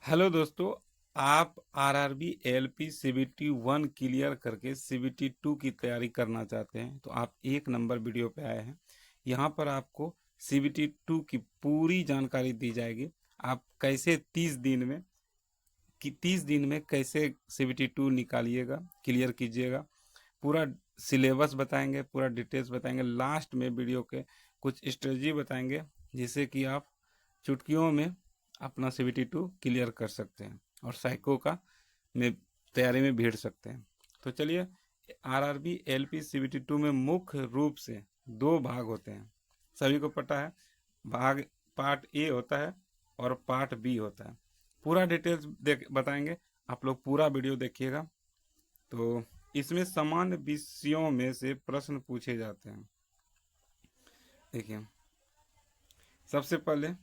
Hello दोस्तों। आप RRB LP CBT 1 clear करके सीबीटी 2 की तैयारी करना चाहते हैं तो आप एक नंबर वीडियो पे आए हैं। यहाँ पर आपको सीबीटी 2 की पूरी जानकारी दी जाएगी। आप कैसे 30 दिन में कैसे सीबीटी 2 निकालिएगा, क्लियर कीजिएगा। पूरा सिलेबस बताएंगे, पूरा डिटेल्स बताएंगे। लास्ट में वीडियो के कुछ स्ट्रेटजी बताएंगे जिससे कि आप चुटकियों में अपना सीबीटी 2 क्लियर कर सकते हैं और साइको का में तैयारी में भिड़ सकते हैं। तो चलिए, आरआरबी एलपी सीबीटी 2 में मुख्य रूप से दो भाग होते हैं, सभी को पता है। भाग पार्ट ए होता है और पार्ट बी होता है। पूरा डिटेल्स देख बताएंगे, आप लोग पूरा वीडियो देखिएगा। तो इसमें सामान्य विषयों में से प्रश्न पूछे जाते हैं। देखिए, सबसे पहले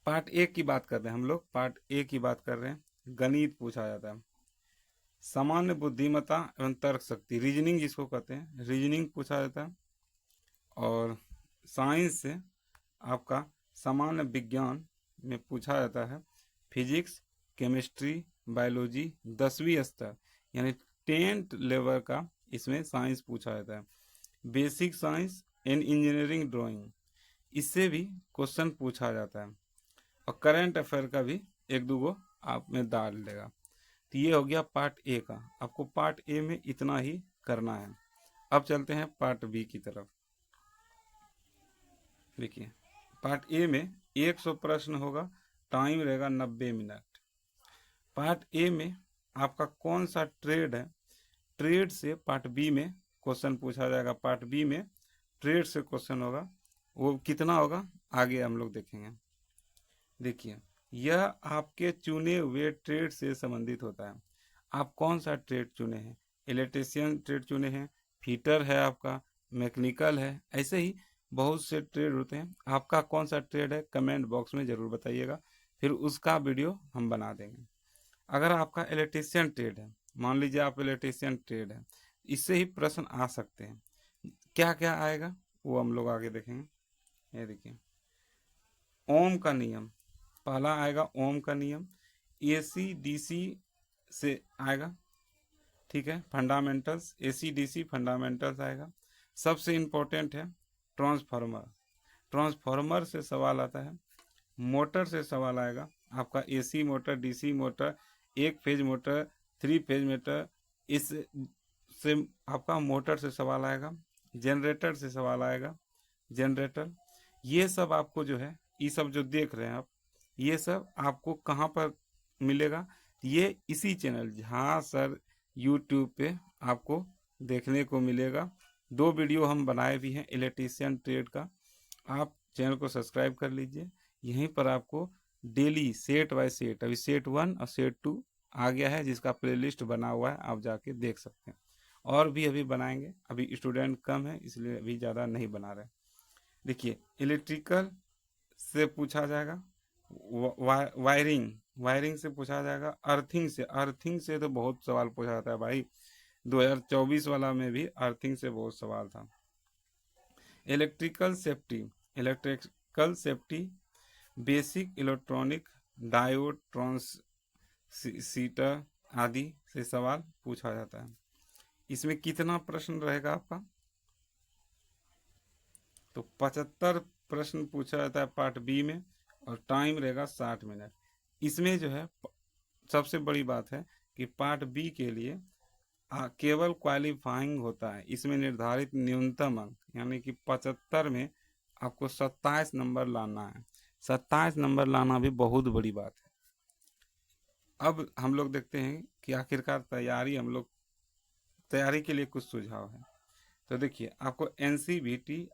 पार्ट ए की बात कर रहे हैं, हम लोग पार्ट ए की बात कर रहे हैं। गणित पूछा जाता है, सामान्य बुद्धिमत्ता एवं तर्क शक्ति, रीजनिंग जिसको कहते हैं, रीजनिंग पूछा जाता है। और साइंस से आपका सामान्य विज्ञान में पूछा जाता है फिजिक्स, केमिस्ट्री, बायोलॉजी, 10वीं स्तर यानी 10th लेवल का इसमें साइंस पूछा जाता है। Basic science and engineering drawing, इससे भी क्वेश्चन पूछा जाता है। और करंट अफेयर का भी एक दो गो आप में डाल देगा। तो ये हो गया पार्ट ए का। आपको पार्ट ए में इतना ही करना है। अब चलते हैं पार्ट बी की तरफ। देखिए, पार्ट ए में 100 प्रश्न होगा, टाइम रहेगा 90 मिनट। पार्ट ए में आपका कौन सा ट्रेड है, ट्रेड से पार्ट बी में क्वेश्चन पूछा जाएगा। पार्ट बी में ट्रेड से क्वेश्चन होगा, वो कितना होगा आगे हम लोग देखेंगे। देखिए, यह आपके चुने हुए ट्रेड से संबंधित होता है। आप कौन सा ट्रेड चुने हैं, इलेक्ट्रिशियन ट्रेड चुने हैं, फिटर है आपका, मैकेनिकल है, ऐसे ही बहुत से ट्रेड होते हैं। आपका कौन सा ट्रेड है कमेंट बॉक्स में ज़रूर बताइएगा, फिर उसका वीडियो हम बना देंगे। अगर आपका इलेक्ट्रिशियन ट्रेड है, मान लीजिए आप इलेक्ट्रिशियन ट्रेड है, इससे ही प्रश्न आ सकते हैं। क्या क्या आएगा वो हम लोग आगे देखेंगे। ये देखिए, ओम का नियम पहला आएगा। ओम का नियम एसी डीसी से आएगा, ठीक है। फंडामेंटल्स, एसी डीसी फंडामेंटल्स आएगा। सबसे इम्पोर्टेंट है ट्रांसफार्मर, ट्रांसफार्मर से सवाल आता है। मोटर से सवाल आएगा आपका, एसी मोटर, डीसी मोटर, एक फेज मोटर, 3 फेज मोटर, इस से आपका मोटर से सवाल आएगा। जनरेटर से सवाल आएगा, जनरेटर। ये सब आपको जो है, ये सब जो देख रहे हैं आप, ये सब आपको कहाँ पर मिलेगा, ये इसी चैनल जहाँ सर यूट्यूब पे आपको देखने को मिलेगा। 2 वीडियो हम बनाए भी हैं इलेक्ट्रीशियन ट्रेड का, आप चैनल को सब्सक्राइब कर लीजिए। यहीं पर आपको डेली सेट बाय सेट, अभी सेट 1 और सेट 2 आ गया है जिसका प्लेलिस्ट बना हुआ है, आप जाके देख सकते हैं। और भी अभी बनाएंगे, अभी स्टूडेंट कम है इसलिए अभी ज़्यादा नहीं बना रहे। देखिए, इलेक्ट्रिकल से पूछा जाएगा, वायरिंग, वायरिंग से पूछा जाएगा। अर्थिंग से, अर्थिंग से तो बहुत सवाल पूछा जाता है भाई, 2024 वाला में भी अर्थिंग से बहुत सवाल था। Electrical safety, electrical safety, basic electronic, diode, transistor आदि से सवाल पूछा जाता है। इसमें कितना प्रश्न रहेगा आपका, तो 75 प्रश्न पूछा जाता है पार्ट बी में, और टाइम रहेगा 60 मिनट। इसमें जो है सबसे बड़ी बात है कि पार्ट बी के लिए केवल क्वालिफाइंग होता है। इसमें निर्धारित न्यूनतम अंक यानी कि 75 में आपको 27 नंबर लाना है। 27 नंबर लाना भी बहुत बड़ी बात है। अब हम लोग देखते हैं कि आखिरकार तैयारी, हम लोग तैयारी के लिए कुछ सुझाव है। तो देखिए, आपको एनसीवीटी,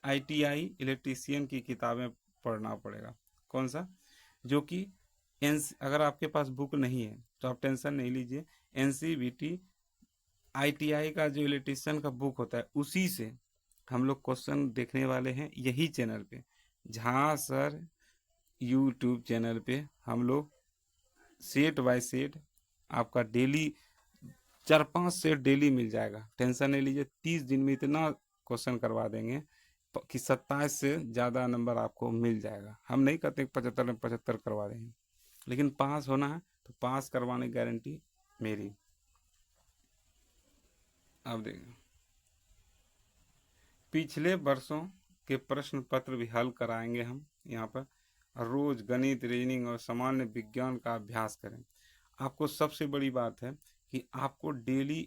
आईटीआई इलेक्ट्रीशियन की किताबें पढ़ना पड़ेगा। कौन सा, जो कि अगर आपके पास बुक नहीं है तो आप टेंशन नहीं लीजिए। एनसीवीटी आईटीआई का जो इलेक्ट्रीशियन का बुक होता है, उसी से हम लोग क्वेश्चन देखने वाले हैं यही चैनल पे। जहाँ सर यूट्यूब चैनल पे हम लोग सेट बाय सेट आपका डेली 4-5 सेट डेली मिल जाएगा, टेंशन नहीं लीजिए। 30 दिन में इतना क्वेश्चन करवा देंगे कि 27 से ज़्यादा नंबर आपको मिल जाएगा। हम नहीं कहते 75 में 75 करवा देंगे। लेकिन पास होना है तो पास करवाने की गारंटी मेरी। अब देखिए, पिछले वर्षों के प्रश्न पत्र भी हल कराएंगे हम यहाँ पर। रोज गणित, रीजनिंग और सामान्य विज्ञान का अभ्यास करें। आपको सबसे बड़ी बात है कि आपको डेली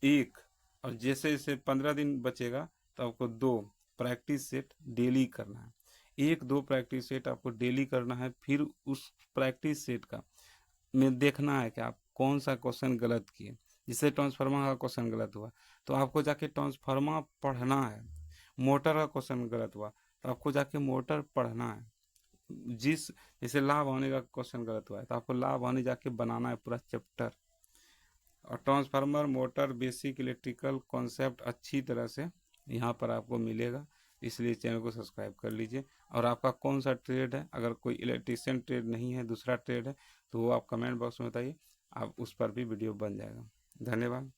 एक, और जैसे जैसे 15 दिन बचेगा तो आपको 2 प्रैक्टिस सेट डेली करना है। 1-2 प्रैक्टिस सेट आपको डेली करना है। फिर उस प्रैक्टिस सेट का में देखना है कि आप कौन सा क्वेश्चन गलत किए। जिससे ट्रांसफार्मर का क्वेश्चन गलत हुआ तो आपको जाके ट्रांसफार्मर पढ़ना है। मोटर का क्वेश्चन गलत हुआ तो आपको जाके मोटर पढ़ना है। जैसे लाभ हानि का क्वेश्चन गलत हुआ है तो आपको लाभ हानि जाके बनाना है पूरा चैप्टर। और transformer, motor, basic electrical concept अच्छी तरह से यहाँ पर आपको मिलेगा। इसलिए चैनल को सब्सक्राइब कर लीजिए। और आपका कौन सा ट्रेड है, अगर कोई इलेक्ट्रिशियन ट्रेड नहीं है, दूसरा ट्रेड है, तो वो आप कमेंट बॉक्स में बताइए, आप उस पर भी वीडियो बन जाएगा। धन्यवाद।